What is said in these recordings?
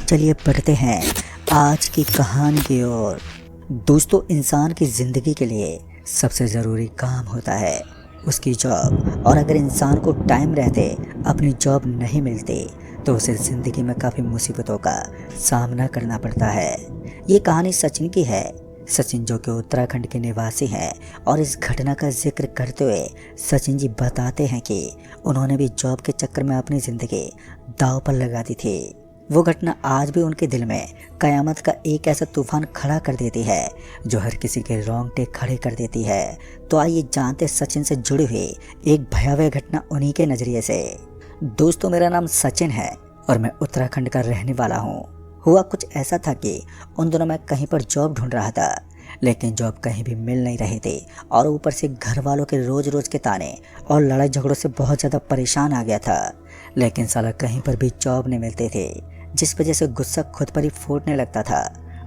चलिए बढ़ते हैं आज की कहानी की ओर। दोस्तों, इंसान की ज़िंदगी के लिए सबसे ज़रूरी काम होता है उसकी जॉब। और अगर इंसान को टाइम रहते अपनी जॉब नहीं मिलती तो उसे ज़िंदगी में काफ़ी मुसीबतों का सामना करना पड़ता है। ये कहानी सचिन की है। सचिन जो कि उत्तराखंड के निवासी हैं और इस घटना का जिक्र करते हुए सचिन जी बताते हैं कि उन्होंने भी जॉब के चक्कर में अपनी ज़िंदगी दांव पर लगा दी थी। वो घटना आज भी उनके दिल में कयामत का एक ऐसा तूफान खड़ा कर देती है जो हर किसी के रोंगटे खड़े कर देती है। तो आइए जानते सचिन से जुड़ी हुई एक भयावह घटना उन्हीं के नज़रिए से। दोस्तों, मेरा नाम सचिन है और मैं उत्तराखंड का रहने वाला हूँ। हुआ कुछ ऐसा था कि उन दिनों मैं कहीं पर जॉब ढूंढ रहा था, लेकिन जॉब कहीं भी मिल नहीं रही थी और ऊपर से घर वालों के रोज रोज के ताने और लड़ाई झगड़ों से बहुत ज़्यादा परेशान आ गया था। लेकिन साला कहीं पर भी जॉब नहीं मिलते थे, जिस वजह से गुस्सा खुद पर ही फूटने लगता था।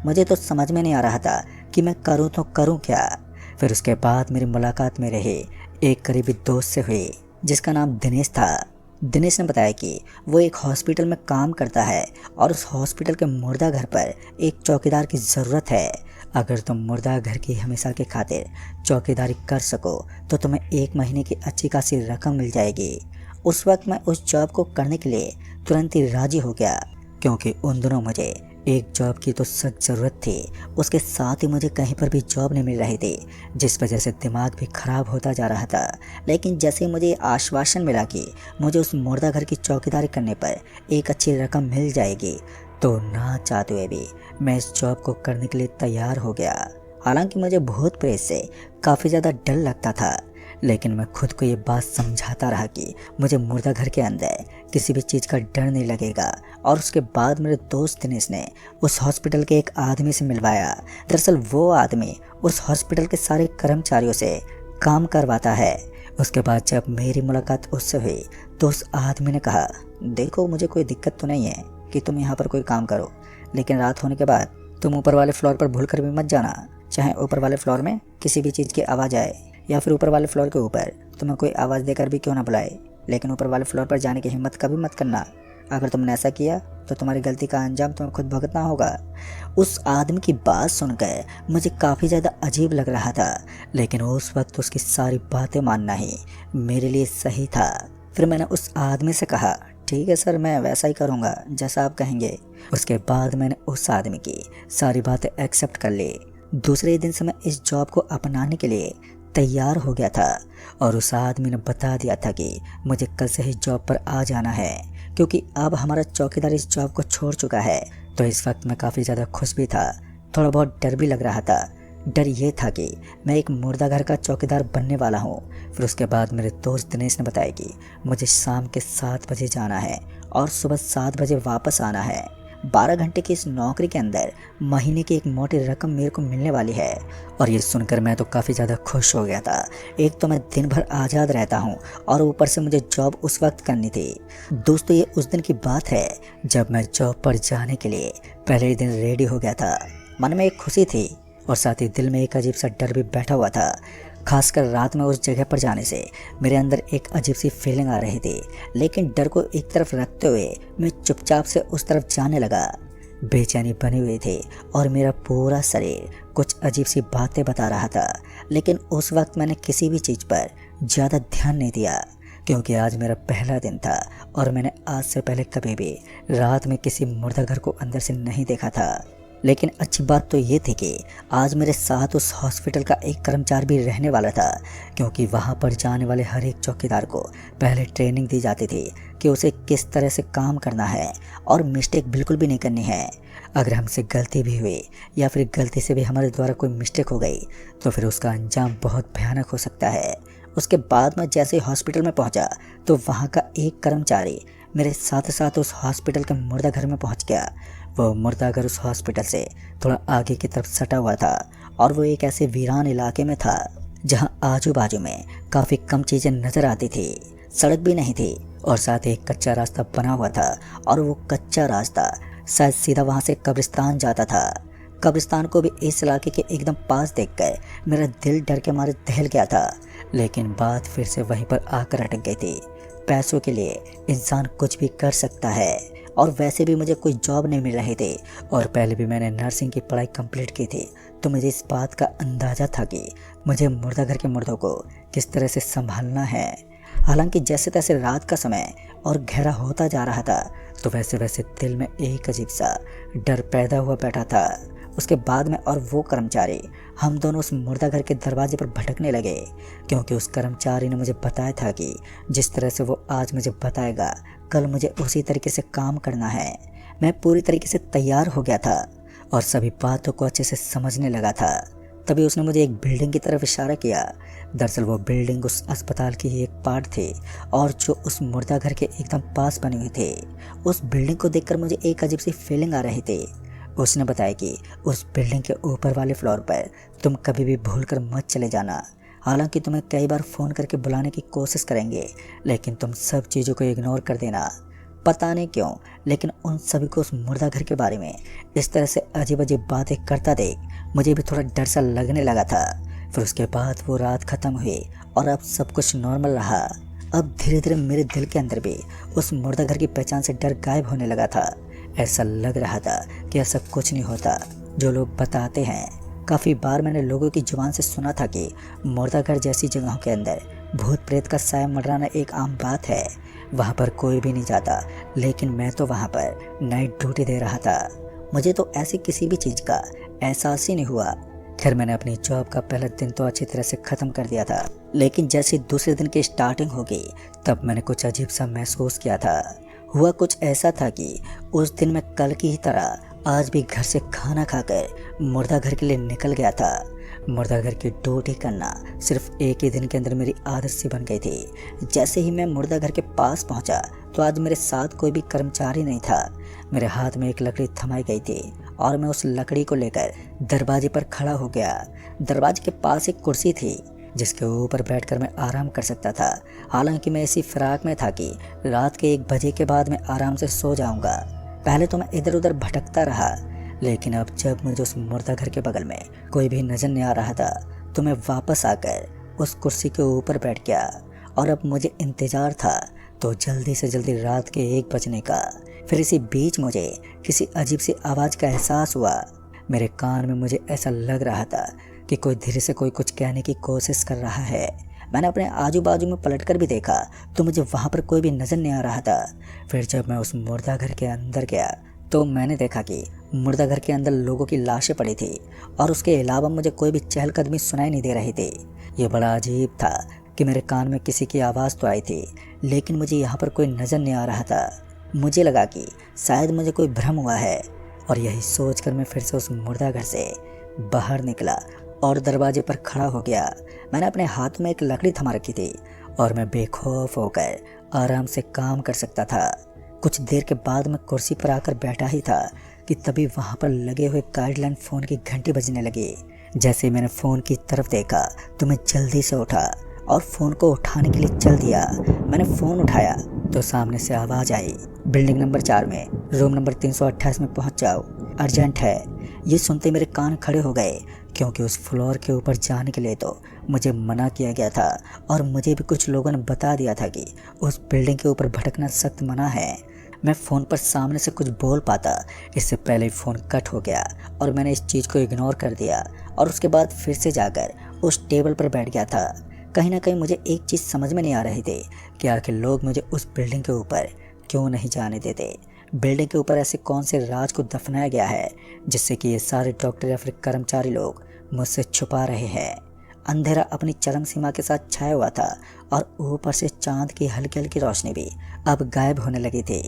मुझे तो समझ में नहीं आ रहा था कि मैं करूँ तो करूँ क्या। फिर उसके बाद मेरी मुलाकात में रहे एक करीबी दोस्त से हुई जिसका नाम दिनेश था। दिनेश ने बताया कि वो एक हॉस्पिटल में काम करता है और उस हॉस्पिटल के मुर्दा घर पर एक चौकीदार की ज़रूरत है। अगर तुम मुर्दा घर की हमेशा की खातिर चौकीदारी कर सको तो तुम्हें 1 महीने की अच्छी खासी रकम मिल जाएगी। उस वक्त मैं उस जॉब को करने के लिए तुरंत ही राजी हो गया, क्योंकि उन दिनों मुझे एक जॉब की तो सख्त ज़रूरत थी। उसके साथ ही मुझे कहीं पर भी जॉब नहीं मिल रही थी, जिस वजह से दिमाग भी ख़राब होता जा रहा था। लेकिन जैसे मुझे आश्वासन मिला कि मुझे उस मुर्दा घर की चौकीदारी करने पर एक अच्छी रकम मिल जाएगी, तो ना चाहते हुए भी मैं इस जॉब को करने के लिए तैयार हो गया। हालांकि मुझे भूत प्रेत से काफ़ी ज़्यादा डर लगता था, लेकिन मैं खुद को ये बात समझाता रहा कि मुझे मुर्दा घर के अंदर किसी भी चीज़ का डर नहीं लगेगा। और उसके बाद मेरे दोस्त दिनेश ने उस हॉस्पिटल के एक आदमी से मिलवाया। दरअसल वो आदमी उस हॉस्पिटल के सारे कर्मचारियों से काम करवाता है। उसके बाद जब मेरी मुलाकात उससे हुई तो उस आदमी ने कहा, देखो, मुझे कोई दिक्कत तो नहीं है कि तुम यहाँ पर कोई काम करो, लेकिन रात होने के बाद तुम ऊपर वाले फ्लोर पर भूल कर भी मत जाना। चाहे ऊपर वाले फ्लोर में किसी भी चीज़ की आवाज़ आए या फिर ऊपर वाले फ्लोर के ऊपर तुम्हें कोई आवाज़ देकर भी क्यों ना बुलाए, लेकिन ऊपर वाले फ्लोर पर जाने की हिम्मत कभी मत करना। अगर तुमने ऐसा किया तो तुम्हारी गलती का अंजाम तुम्हें खुद भुगतना होगा। उस आदमी की बात सुनकर मुझे काफ़ी ज़्यादा अजीब लग रहा था, लेकिन उस वक्त उसकी सारी बातें मानना ही मेरे लिए सही था। फिर मैंने उस आदमी से कहा, ठीक है सर, मैं वैसा ही करूँगा जैसा आप कहेंगे। उसके बाद मैंने उस आदमी की सारी बातें एक्सेप्ट कर ली। दूसरे दिन से मैं इस जॉब को अपनाने के लिए तैयार हो गया था और उस आदमी ने बता दिया था कि मुझे कल से ही जॉब पर आ जाना है, क्योंकि अब हमारा चौकीदार इस जॉब को छोड़ चुका है। तो इस वक्त मैं काफ़ी ज़्यादा खुश भी था, थोड़ा बहुत डर भी लग रहा था। डर ये था कि मैं एक मुर्दा घर का चौकीदार बनने वाला हूँ। फिर उसके बाद मेरे दोस्त दिनेश ने बताया कि मुझे शाम के 7 बजे जाना है और सुबह 7 बजे वापस आना है। 12 घंटे की इस नौकरी के अंदर महीने की एक मोटी रकम मेरे को मिलने वाली है। और ये सुनकर मैं तो काफ़ी ज़्यादा खुश हो गया था। एक तो मैं दिन भर आज़ाद रहता हूँ और ऊपर से मुझे जॉब उस वक्त करनी थी। दोस्तों, ये उस दिन की बात है जब मैं जॉब पर जाने के लिए पहले ही दिन रेडी हो गया था। मन में एक खुशी थी और साथ ही दिल में एक अजीब सा डर भी बैठा हुआ था। खासकर रात में उस जगह पर जाने से मेरे अंदर एक अजीब सी फीलिंग आ रही थी। लेकिन डर को एक तरफ रखते हुए मैं चुपचाप से उस तरफ जाने लगा। बेचैनी बनी हुई थी और मेरा पूरा शरीर कुछ अजीब सी बातें बता रहा था। लेकिन उस वक्त मैंने किसी भी चीज़ पर ज़्यादा ध्यान नहीं दिया, क्योंकि आज मेरा पहला दिन था और मैंने आज से पहले कभी भी रात में किसी मुर्दा घर को अंदर से नहीं देखा था। लेकिन अच्छी बात तो ये थी कि आज मेरे साथ उस हॉस्पिटल का एक कर्मचारी भी रहने वाला था, क्योंकि वहाँ पर जाने वाले हर एक चौकीदार को पहले ट्रेनिंग दी जाती थी कि उसे किस तरह से काम करना है और मिस्टेक बिल्कुल भी नहीं करनी है। अगर हमसे गलती भी हुई या फिर गलती से भी हमारे द्वारा कोई मिस्टेक हो गई तो फिर उसका अंजाम बहुत भयानक हो सकता है। उसके बाद मैं जैसे ही हॉस्पिटल में पहुँचा तो वहाँ का एक कर्मचारी मेरे साथ साथ उस हॉस्पिटल के मुर्दा घर में पहुँच गया। वो मुर्दा घर उस हॉस्पिटल से थोड़ा आगे की तरफ सटा हुआ था और वो एक ऐसे वीरान इलाके में था जहाँ आजू बाजू में काफ़ी कम चीज़ें नज़र आती थी। सड़क भी नहीं थी और साथ ही एक कच्चा रास्ता बना हुआ था और वो कच्चा रास्ता शायद सीधा वहाँ से कब्रिस्तान जाता था। कब्रिस्तान को भी इस इलाके के एकदम पास देखकर मेरा दिल डर के मारे दहल गया था। लेकिन बात फिर से वहीं पर आकर अटक गई थी। पैसों के लिए इंसान कुछ भी कर सकता है। और वैसे भी मुझे कोई जॉब नहीं मिल रही थी और पहले भी मैंने नर्सिंग की पढ़ाई कंप्लीट की थी, तो मुझे इस बात का अंदाज़ा था कि मुझे मुर्दाघर के मुर्दों को किस तरह से संभालना है। हालांकि जैसे तैसे रात का समय और गहरा होता जा रहा था, तो वैसे वैसे दिल में एक अजीब सा डर पैदा हुआ बैठा था। उसके बाद में और वो कर्मचारी, हम दोनों उस मुर्दाघर के दरवाजे पर भटकने लगे, क्योंकि उस कर्मचारी ने मुझे बताया था कि जिस तरह से वो आज मुझे बताएगा, कल मुझे उसी तरीके से काम करना है। मैं पूरी तरीके से तैयार हो गया था और सभी बातों को अच्छे से समझने लगा था। तभी उसने मुझे एक बिल्डिंग की तरफ इशारा किया। दरअसल वो बिल्डिंग उस अस्पताल की ही एक पार्ट थी और जो उस मुर्दाघर के एकदम पास बनी हुई थी। उस बिल्डिंग को देखकर मुझे एक अजीब सी फीलिंग आ रही थी। उसने बताया कि उस बिल्डिंग के ऊपर वाले फ्लोर पर तुम कभी भी भूल कर मत चले जाना। हालांकि तुम्हें कई बार फ़ोन करके बुलाने की कोशिश करेंगे, लेकिन तुम सब चीज़ों को इग्नोर कर देना। पता नहीं क्यों, लेकिन उन सभी को उस मुर्दाघर के बारे में इस तरह से अजीब अजीब बातें करता देख मुझे भी थोड़ा डर सा लगने लगा था। फिर उसके बाद वो रात ख़त्म हुई और अब सब कुछ नॉर्मल रहा। अब धीरे धीरे मेरे दिल के अंदर भी उस मुर्दाघर की पहचान से डर गायब होने लगा था। ऐसा लग रहा था कि ऐसा कुछ नहीं होता जो लोग बताते हैं। काफ़ी बार मैंने लोगों की जुबान से सुना था कि मुर्दाघर जैसी जगहों के अंदर भूत प्रेत का साया मंडराना एक आम बात है। वहाँ पर कोई भी नहीं जाता, लेकिन मैं तो वहाँ पर नाइट ड्यूटी दे रहा था। मुझे तो ऐसी किसी भी चीज़ का एहसास ही नहीं हुआ। खैर, मैंने अपनी जॉब का पहला दिन तो अच्छी तरह से ख़त्म कर दिया था, लेकिन जैसे दूसरे दिन की स्टार्टिंग होगी तब मैंने कुछ अजीब सा महसूस किया था। हुआ कुछ ऐसा था कि उस दिन मैं कल की ही तरह आज भी घर से खाना खाकर मुर्दाघर के लिए निकल गया था। मुर्दाघर की ड्यूटी करना सिर्फ एक ही दिन के अंदर मेरी आदत सी बन गई थी। जैसे ही मैं मुर्दाघर के पास पहुंचा तो आज मेरे साथ कोई भी कर्मचारी नहीं था। मेरे हाथ में एक लकड़ी थमाई गई थी और मैं उस लकड़ी को लेकर दरवाजे पर खड़ा हो गया। दरवाजे के पास एक कुर्सी थी जिसके ऊपर बैठकर मैं आराम कर सकता था। हालांकि मैं इसी फिराक में था कि रात के 1 बजे के बाद मैं आराम से सो जाऊंगा। पहले तो मैं इधर उधर भटकता रहा, लेकिन अब जब मुझे उस मुर्दाघर के बगल में कोई भी नजर नहीं आ रहा था तो मैं वापस आकर उस कुर्सी के ऊपर बैठ गया। और अब मुझे इंतज़ार था तो जल्दी से जल्दी रात के 1 बजने का। फिर इसी बीच मुझे किसी अजीब सी आवाज़ का एहसास हुआ। मेरे कान में मुझे ऐसा लग रहा था कि कोई धीरे से कोई कुछ कहने की कोशिश कर रहा है। मैंने अपने आजू बाजू में पलटकर भी देखा तो मुझे वहाँ पर कोई भी नज़र नहीं आ रहा था। फिर जब मैं उस मुर्दाघर के अंदर गया तो मैंने देखा कि मुर्दाघर के अंदर लोगों की लाशें पड़ी थी और उसके अलावा मुझे कोई भी चहलकदमी सुनाई नहीं दे रही थी। ये बड़ा अजीब था कि मेरे कान में किसी की आवाज़ तो आई थी, लेकिन मुझे यहाँ पर कोई नज़र नहीं आ रहा था। मुझे लगा कि शायद मुझे कोई भ्रम हुआ है और यही सोचकर मैं फिर से उस मुर्दाघर से बाहर निकला और दरवाजे पर खड़ा हो गया। मैंने अपने हाथ में एक लकड़ी थमा रखी थी और मैं बेखौफ होकर आराम से काम कर सकता था। कुछ देर के बाद मैं कुर्सी पर आकर बैठा ही था कि तभी वहाँ पर लगे हुए गाइडलाइन फ़ोन की घंटी बजने लगी। जैसे ही मैंने फ़ोन की तरफ देखा तो मैं जल्दी से उठा और फ़ोन को उठाने के लिए चल दिया। मैंने फ़ोन उठाया तो सामने से आवाज़ आई, बिल्डिंग नंबर 4 में रूम नंबर 328 में पहुँच जाओ, अर्जेंट है। ये सुनते मेरे कान खड़े हो गए, क्योंकि उस फ्लोर के ऊपर जाने के लिए तो मुझे मना किया गया था और मुझे भी कुछ लोगों ने बता दिया था कि उस बिल्डिंग के ऊपर भटकना सख्त मना है। मैं फ़ोन पर सामने से कुछ बोल पाता इससे पहले ही फ़ोन कट हो गया और मैंने इस चीज़ को इग्नोर कर दिया और उसके बाद फिर से जाकर उस टेबल पर बैठ गया था। कहीं ना कहीं मुझे एक चीज़ समझ में नहीं आ रही थी कि आखिर लोग मुझे उस बिल्डिंग के ऊपर क्यों नहीं जाने देते। बिल्डिंग के ऊपर ऐसे कौन से राज को दफनाया गया है जिससे कि ये सारे डॉक्टर या फिर कर्मचारी लोग मुझसे छुपा रहे हैं। अंधेरा अपनी चरम सीमा के साथ छाया हुआ था और ऊपर से चांद की हल्की हल्की रोशनी भी अब गायब होने लगी थी।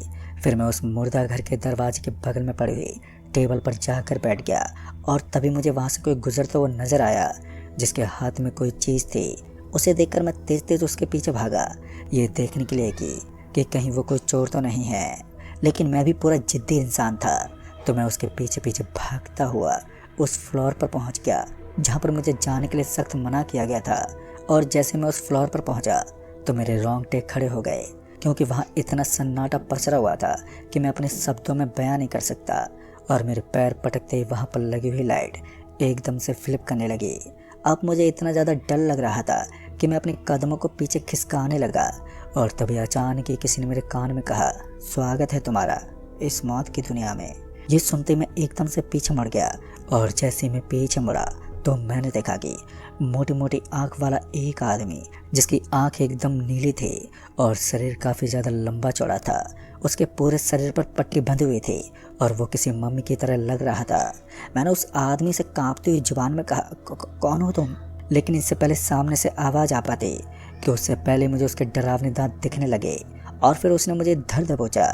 फिर मैं उस मुर्दाघर के दरवाजे के बगल में पड़ी हुई टेबल पर जाकर बैठ गया और तभी मुझे वहाँ से कोई गुजरता हुआ नजर आया जिसके हाथ में कोई चीज़ थी। उसे देखकर मैं तेज तेज उसके पीछे भागा, ये देखने के लिए कि कहीं वो कोई चोर तो नहीं है। लेकिन मैं भी पूरा जिद्दी इंसान था तो मैं उसके पीछे पीछे भागता हुआ उस फ्लोर पर पहुंच गया जहां पर मुझे जाने के लिए सख्त मना किया गया था। और जैसे मैं उस फ्लोर पर पहुंचा तो मेरे रोंगटे खड़े हो गए, क्योंकि वहां इतना सन्नाटा पसरा हुआ था कि मैं अपने शब्दों में बयान नहीं कर सकता। और मेरे पैर पटकते ही वहां पर लगी हुई लाइट एकदम से फ्लिप करने लगी। अब मुझे इतना ज़्यादा डर लग रहा था कि मैं अपने कदमों को पीछे खिसकाने लगा और तभी अचानक ही किसी ने मेरे कान में कहा, स्वागत है तुम्हारा इस मौत की दुनिया में। ये सुनते मैं एकदम से पीछे मुड़ गया और जैसे मैं पीछे मुड़ा तो मैंने देखा कि मोटी मोटी आंख वाला एक आदमी, जिसकी आंख एकदम नीली थी और शरीर काफ़ी ज़्यादा लंबा चौड़ा था, उसके पूरे शरीर पर पट्टी बंधी हुई थी और वो किसी मम्मी की तरह लग रहा था। मैंने उस आदमी से कांपती हुई जुबान में कहा, कौन हो तुम? लेकिन इससे पहले सामने से आवाज़ आ पाती कि उससे पहले मुझे उसके डरावने दांत दिखने लगे और फिर उसने मुझे धर दबोचा।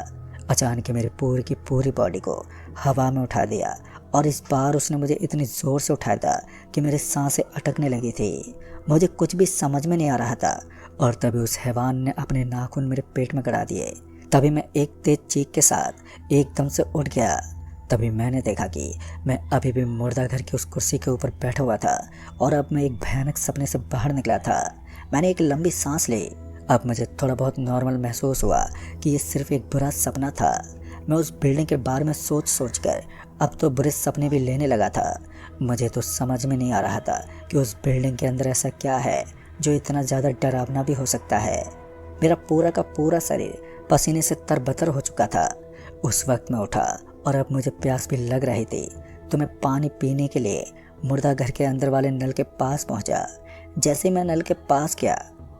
अचानक मेरी पूरी की पूरी बॉडी को हवा में उठा दिया और इस बार उसने मुझे इतनी ज़ोर से उठाया था कि मेरी सांसें अटकने लगी थी। मुझे कुछ भी समझ में नहीं आ रहा था और तभी उस हैवान ने अपने नाखून मेरे पेट में गड़ा दिए। तभी मैं एक तेज चीख के साथ एकदम से उठ गया। तभी मैंने देखा कि मैं अभी भी मुर्दा घर की उस कुर्सी के ऊपर बैठा हुआ था और अब मैं एक भयानक सपने से बाहर निकला था। मैंने एक लंबी सांस ली। अब मुझे थोड़ा बहुत नॉर्मल महसूस हुआ कि ये सिर्फ एक बुरा सपना था। मैं उस बिल्डिंग के बारे में सोच कर अब तो बुरे सपने भी लेने लगा था। मुझे तो समझ में नहीं आ रहा था कि उस बिल्डिंग के अंदर ऐसा क्या है जो इतना ज़्यादा डरावना भी हो सकता है। मेरा पूरा का पूरा शरीर पसीने से तरबतर हो चुका था। उस वक्त मैं उठा और अब मुझे प्यास भी लग रही थी, तो मैं पानी पीने के लिए मुर्दा घर के अंदर वाले नल के पास पहुंचा। जैसे मैं नल के पास गया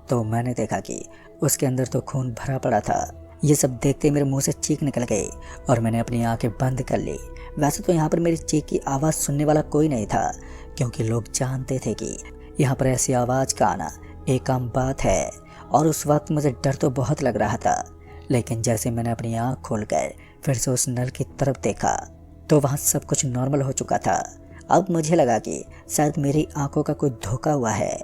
तो मैंने देखा कि उसके अंदर तो खून भरा पड़ा था। ये सब देखते मेरे मुंह से चीख निकल गई और मैंने अपनी आंखें बंद कर ली। वैसे तो यहाँ पर मेरी चीख की आवाज़ सुनने वाला कोई नहीं था, क्योंकि लोग जानते थे कि यहाँ पर ऐसी आवाज़ का आना एक आम बात है। और उस वक्त मुझे डर तो बहुत लग रहा था, लेकिन जैसे मैंने अपनी आँख खोलकर फिर से उस नल की तरफ देखा तो वहाँ सब कुछ नॉर्मल हो चुका था। अब मुझे लगा कि शायद मेरी आंखों का कोई धोखा हुआ है,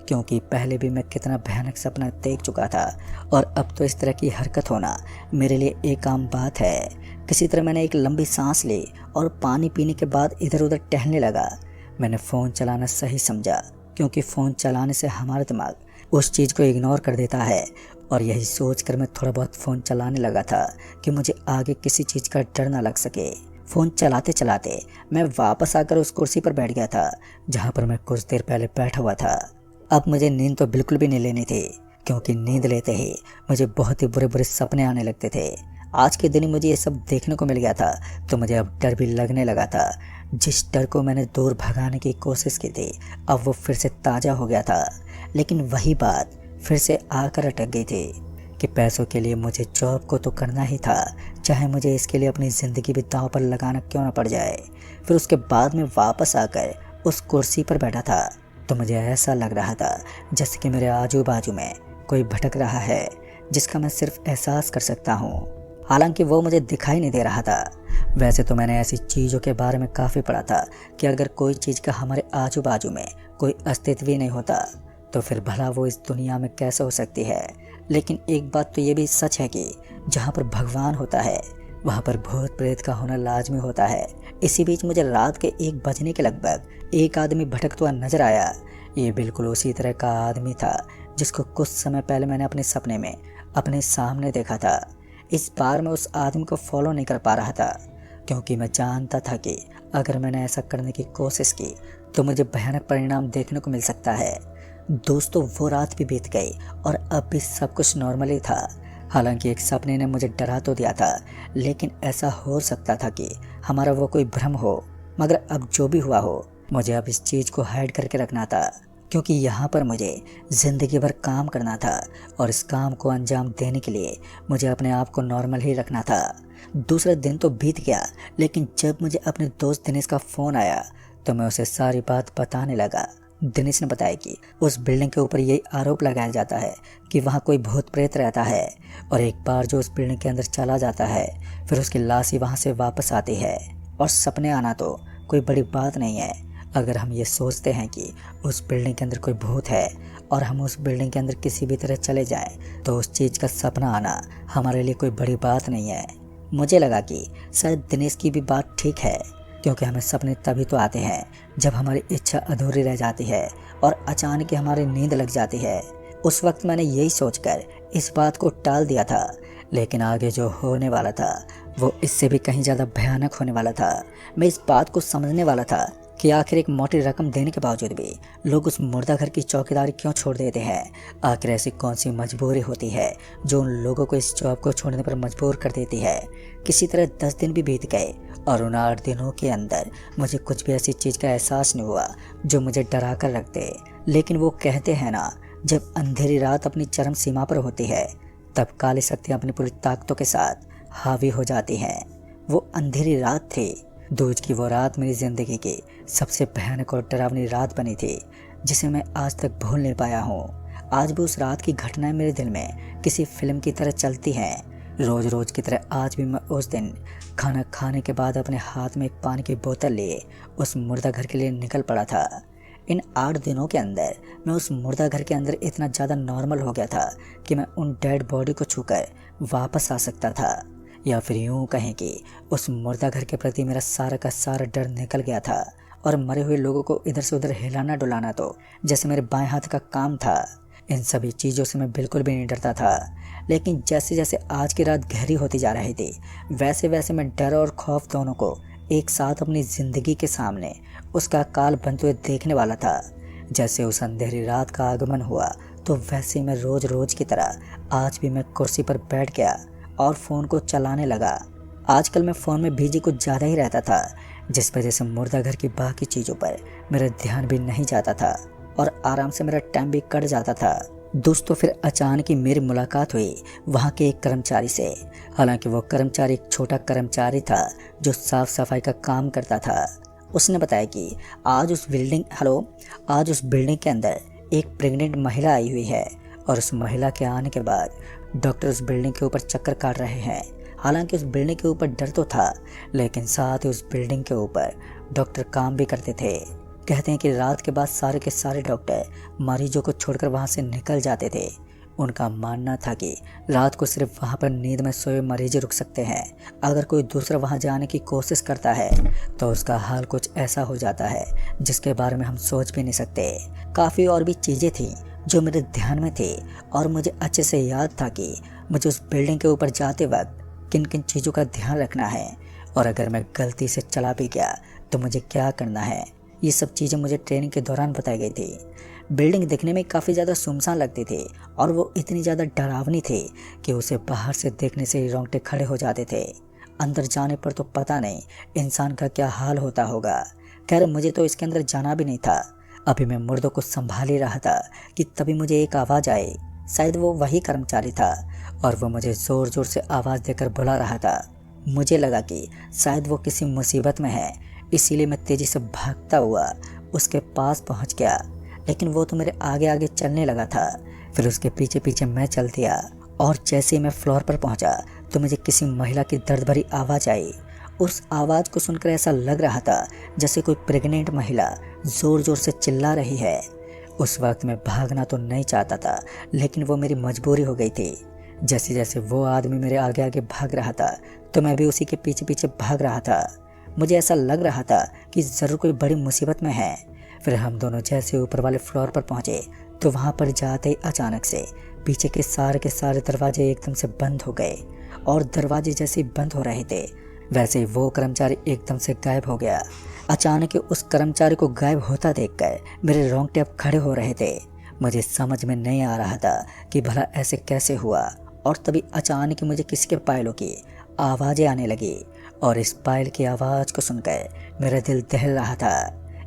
क्योंकि पहले भी मैं कितना भयानक सपना देख चुका था और अब तो इस तरह की हरकत होना मेरे लिए एक आम बात है। किसी तरह मैंने एक लंबी सांस ली और पानी पीने के बाद इधर उधर टहलने लगा। मैंने फ़ोन चलाना सही समझा, क्योंकि फ़ोन चलाने से हमारा दिमाग उस चीज़ को इग्नोर कर देता है। और यही सोच कर मैं थोड़ा बहुत फ़ोन चलाने लगा था कि मुझे आगे किसी चीज़ का डर ना लग सके। फ़ोन चलाते चलाते मैं वापस आकर उस कुर्सी पर बैठ गया था जहाँ पर मैं कुछ देर पहले बैठा हुआ था। अब मुझे नींद तो बिल्कुल भी नहीं लेनी थी, क्योंकि नींद लेते ही मुझे बहुत ही बुरे बुरे सपने आने लगते थे। आज के दिन ही मुझे ये सब देखने को मिल गया था, तो मुझे अब डर भी लगने लगा था। जिस डर को मैंने दूर भगाने की कोशिश की थी, अब वो फिर से ताज़ा हो गया था। लेकिन वही बात फिर से आकर अटक गई थी कि पैसों के लिए मुझे जॉब को तो करना ही था, चाहे मुझे इसके लिए अपनी ज़िंदगी भी दांव पर लगाना क्यों ना पड़ जाए। फिर उसके बाद में वापस आकर उस कुर्सी पर बैठा था तो मुझे ऐसा लग रहा था जैसे कि मेरे आजू बाजू में कोई भटक रहा है, जिसका मैं सिर्फ एहसास कर सकता हूँ। हालांकि वो मुझे दिखाई नहीं दे रहा था। वैसे तो मैंने ऐसी चीज़ों के बारे में काफ़ी पढ़ा था कि अगर कोई चीज़ का हमारे आजू बाजू में कोई अस्तित्व ही नहीं होता तो फिर भला वो इस दुनिया में कैसे हो सकती है। लेकिन एक बात तो ये भी सच है कि जहाँ पर भगवान होता है वहाँ पर भूत प्रेत का होना लाजमी होता है। इसी बीच मुझे रात के 1 बजने के लगभग एक आदमी भटकता हुआ नजर आया। ये बिल्कुल उसी तरह का आदमी था जिसको कुछ समय पहले मैंने अपने सपने में अपने सामने देखा था। इस बार मैं उस आदमी को फॉलो नहीं कर पा रहा था, क्योंकि मैं जानता था कि अगर मैंने ऐसा करने की कोशिश की तो मुझे भयानक परिणाम देखने को मिल सकता है। दोस्तों, वो रात भी बीत गई और अब भी सब कुछ नॉर्मल ही था। हालांकि एक सपने ने मुझे डरा तो दिया था, लेकिन ऐसा हो सकता था कि हमारा वो कोई भ्रम हो। मगर अब जो भी हुआ हो, मुझे अब इस चीज़ को हाइड करके रखना था, क्योंकि यहाँ पर मुझे ज़िंदगी भर काम करना था और इस काम को अंजाम देने के लिए मुझे अपने आप को नॉर्मल ही रखना था। दूसरा दिन तो बीत गया, लेकिन जब मुझे अपने दोस्त दिनेश का फ़ोन आया तो मैं उसे सारी बात बताने लगा। दिनेश ने बताया कि उस बिल्डिंग के ऊपर यही आरोप लगाया जाता है कि वहाँ कोई भूत प्रेत रहता है और एक बार जो उस बिल्डिंग के अंदर चला जाता है फिर उसकी लाश ही वहाँ से वापस आती है। और सपने आना तो कोई बड़ी बात नहीं है। अगर हम ये सोचते हैं कि उस बिल्डिंग के अंदर कोई भूत है और हम उस बिल्डिंग के अंदर किसी भी तरह चले जाएं, तो उस चीज़ का सपना आना हमारे लिए कोई बड़ी बात नहीं है। मुझे लगा कि शायद दिनेश की भी बात ठीक है, क्योंकि हमें सपने तभी तो आते हैं जब हमारी इच्छा अधूरी रह जाती है और अचानक ही हमारी नींद लग जाती है। उस वक्त मैंने यही सोचकर इस बात को टाल दिया था, लेकिन आगे जो होने वाला था वो इससे भी कहीं ज़्यादा भयानक होने वाला था। मैं इस बात को समझने वाला था कि आखिर एक मोटी रकम देने के बावजूद भी लोग उस मुर्दा घर की चौकीदारी क्यों छोड़ देते हैं। आखिर ऐसी कौन सी मजबूरी होती है जो उन लोगों को इस जॉब को छोड़ने पर मजबूर कर देती है। किसी तरह 10 दिन भी बीत गए और उन 8 दिनों के अंदर मुझे कुछ भी ऐसी चीज़ का एहसास नहीं हुआ जो मुझे डरा कर रख दे। लेकिन वो कहते हैं ना, जब अंधेरी रात अपनी चरम सीमा पर होती है तब काली शक्तियाँ अपनी पूरी ताकतों के साथ हावी हो जाती हैं। वो अंधेरी रात थी। दूज की वो रात मेरी ज़िंदगी की सबसे भयानक और डरावनी रात बनी थी, जिसे मैं आज तक भूल नहीं पाया हूँ। आज भी उस रात की घटनाएं मेरे दिल में किसी फिल्म की तरह चलती हैं। रोज़ रोज़ की तरह आज भी मैं उस दिन खाना खाने के बाद अपने हाथ में एक पानी की बोतल लिए उस मुर्दा घर के लिए निकल पड़ा था। इन 8 दिनों के अंदर मैं उस मुर्दा घर के अंदर इतना ज़्यादा नॉर्मल हो गया था कि मैं उन डेड बॉडी को छूकर वापस आ सकता था, या फिर यूँ कहें कि उस मुर्दा घर के प्रति मेरा सारा का सारा डर निकल गया था और मरे हुए लोगों को इधर से उधर हिलाना डुलाना तो जैसे मेरे बाएं हाथ का काम था। इन सभी चीज़ों से मैं बिल्कुल भी नहीं डरता था, लेकिन जैसे जैसे आज की रात गहरी होती जा रही थी वैसे वैसे मैं डर और खौफ दोनों को एक साथ अपनी ज़िंदगी के सामने उसका काल बनते हुए देखने वाला था। जैसे उस अंधेरी रात का आगमन हुआ तो वैसे ही मैं रोज़ रोज़ की तरह आज भी मैं कुर्सी पर बैठ गया और फ़ोन को चलाने लगा। आजकल मैं फ़ोन में बिजी कुछ ज़्यादा ही रहता था, जिस वजह से मुर्दा घर की बाकी चीज़ों पर मेरा ध्यान भी नहीं जाता था और आराम से मेरा टाइम भी कट जाता था। दोस्तों, फिर अचानक ही मेरी मुलाकात हुई वहाँ के एक कर्मचारी से। हालांकि वो कर्मचारी एक छोटा कर्मचारी था जो साफ़ सफाई का काम करता था। उसने बताया कि आज उस बिल्डिंग के अंदर एक प्रेग्नेंट महिला आई हुई है और उस महिला के आने के बाद डॉक्टर उस बिल्डिंग के ऊपर चक्कर काट रहे हैं। हालांकि उस बिल्डिंग के ऊपर डर तो था, लेकिन साथ ही उस बिल्डिंग के ऊपर डॉक्टर काम भी करते थे। कहते हैं कि रात के बाद सारे के सारे डॉक्टर मरीजों को छोड़कर वहां से निकल जाते थे। उनका मानना था कि रात को सिर्फ वहां पर नींद में सोए मरीज रुक सकते हैं। अगर कोई दूसरा वहां जाने की कोशिश करता है तो उसका हाल कुछ ऐसा हो जाता है जिसके बारे में हम सोच भी नहीं सकते। काफ़ी और भी चीज़ें थी जो मेरे ध्यान में थी और मुझे अच्छे से याद था कि मुझे उस बिल्डिंग के ऊपर जाते वक्त किन किन चीज़ों का ध्यान रखना है और अगर मैं गलती से चला भी गया तो मुझे क्या करना है। ये सब चीज़ें मुझे ट्रेनिंग के दौरान बताई गई थी। बिल्डिंग दिखने में काफ़ी ज़्यादा सुनसान लगती थी और वो इतनी ज़्यादा डरावनी थी कि उसे बाहर से देखने से ही रोंगटे खड़े हो जाते थे। अंदर जाने पर तो पता नहीं इंसान का क्या हाल होता होगा। खैर, मुझे तो इसके अंदर जाना भी नहीं था। अभी मैं मुर्दों को संभाल ही रहा था कि तभी मुझे एक आवाज़ आई। शायद वो वही कर्मचारी था और वो मुझे ज़ोर ज़ोर से आवाज़ देकर बुला रहा था। मुझे लगा कि शायद वो किसी मुसीबत में है, इसीलिए मैं तेज़ी से भागता हुआ उसके पास पहुंच गया। लेकिन वो तो मेरे आगे आगे चलने लगा था। फिर उसके पीछे पीछे मैं चल दिया और जैसे ही मैं फ्लोर पर पहुंचा तो मुझे किसी महिला की दर्द भरी आवाज़ आई। उस आवाज़ को सुनकर ऐसा लग रहा था जैसे कोई प्रेग्नेंट महिला ज़ोर ज़ोर से चिल्ला रही है। उस वक्त मैं भागना तो नहीं चाहता था, लेकिन वो मेरी मजबूरी हो गई थी। जैसे जैसे वो आदमी मेरे आगे आगे भाग रहा था तो मैं भी उसी के पीछे पीछे भाग रहा था। मुझे ऐसा लग रहा था कि ज़रूर कोई बड़ी मुसीबत में है। फिर हम दोनों जैसे ऊपर वाले फ्लोर पर पहुँचे तो वहाँ पर जाते ही अचानक से पीछे के सारे दरवाजे एकदम से बंद हो गए और दरवाजे जैसे बंद हो रहे थे वैसे ही वो कर्मचारी एकदम से गायब हो गया। अचानक ही उस कर्मचारी को गायब होता देखकर मेरे रोंगटे अब खड़े हो रहे थे। मुझे समझ में नहीं आ रहा था कि भला ऐसे कैसे हुआ। और तभी अचानक ही मुझे किसी के पायलों की आवाज़ें आने लगी और इस पायल की आवाज़ को सुनकर मेरा दिल दहल रहा था।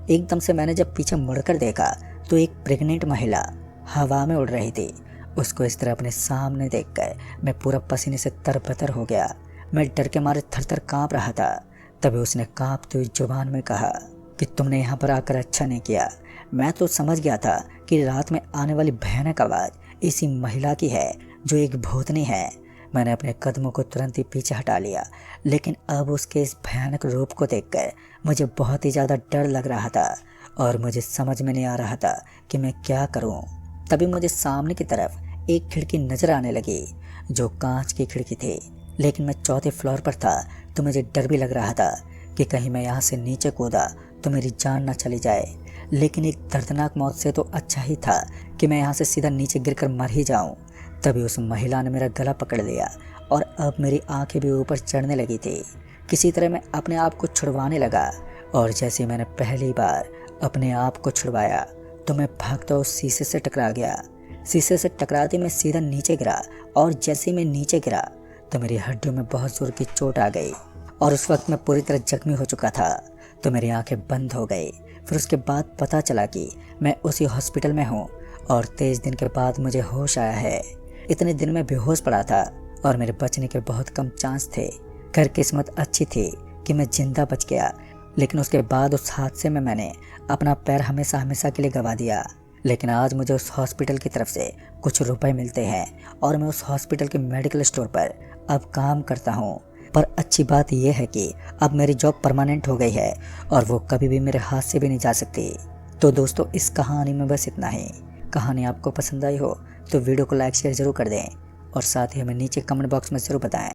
एकदम से मैंने जब पीछे मुड़कर देखा तो एक प्रेग्नेंट महिला हवा में उड़ रही थी। उसको इस तरह अपने सामने देखकर मैं पूरा पसीने से तरबतर हो गया। मैं डर के मारे थर थर काँप रहा था। तभी उसने काँपती हुई जुबान में कहा कि तुमने यहाँ पर आकर अच्छा नहीं किया। मैं तो समझ गया था कि रात में आने वाली भयानक आवाज़ इसी महिला की है जो एक भूतनी है। मैंने अपने कदमों को तुरंत ही पीछे हटा लिया, लेकिन अब उसके इस भयानक रूप को देखकर मुझे बहुत ही ज़्यादा डर लग रहा था और मुझे समझ में नहीं आ रहा था कि मैं क्या करूं। तभी मुझे सामने की तरफ एक खिड़की नज़र आने लगी जो कांच की खिड़की थी, लेकिन मैं चौथे फ्लोर पर था तो मुझे डर भी लग रहा था कि कहीं मैं यहाँ से नीचे कूदा तो मेरी जान न चली जाए। लेकिन एक दर्दनाक मौत से तो अच्छा ही था कि मैं यहाँ से सीधा नीचे गिरकर मर ही जाऊँ। तभी उस महिला ने मेरा गला पकड़ लिया और अब मेरी आंखें भी ऊपर चढ़ने लगी थी। किसी तरह मैं अपने आप को छुड़वाने लगा और जैसे मैंने पहली बार अपने आप को छुड़वाया तो मैं भागता उस शीशे से टकरा गया। शीशे से टकराते मैं सीधा नीचे गिरा और जैसे मैं नीचे गिरा तो मेरी हड्डियों में बहुत जोर की चोट आ गई और उस वक्त मैं पूरी तरह जख्मी हो चुका था। तो मेरी आंखें बंद हो गई। फिर उसके बाद पता चला कि मैं उसी हॉस्पिटल में हूँ और 23 दिन के बाद मुझे होश आया है। इतने दिन में बेहोश पड़ा था और मेरे बचने के बहुत कम चांस थे। खैर किस्मत अच्छी थी कि मैं जिंदा बच गया, लेकिन उसके बाद उस हादसे में मैंने अपना पैर हमेशा हमेशा के लिए गंवा दिया। लेकिन आज मुझे उस हॉस्पिटल की तरफ से कुछ रुपए मिलते हैं और मैं उस हॉस्पिटल के मेडिकल स्टोर पर अब काम करता हूँ। पर अच्छी बात यह है कि अब मेरी जॉब परमानेंट हो गई है और वो कभी भी मेरे हाथ से भी नहीं जा सकती। तो दोस्तों इस कहानी में बस इतना ही। कहानी आपको पसंद आई हो तो वीडियो को लाइक शेयर जरूर कर दें और साथ ही हमें नीचे कमेंट बॉक्स में ज़रूर बताएं।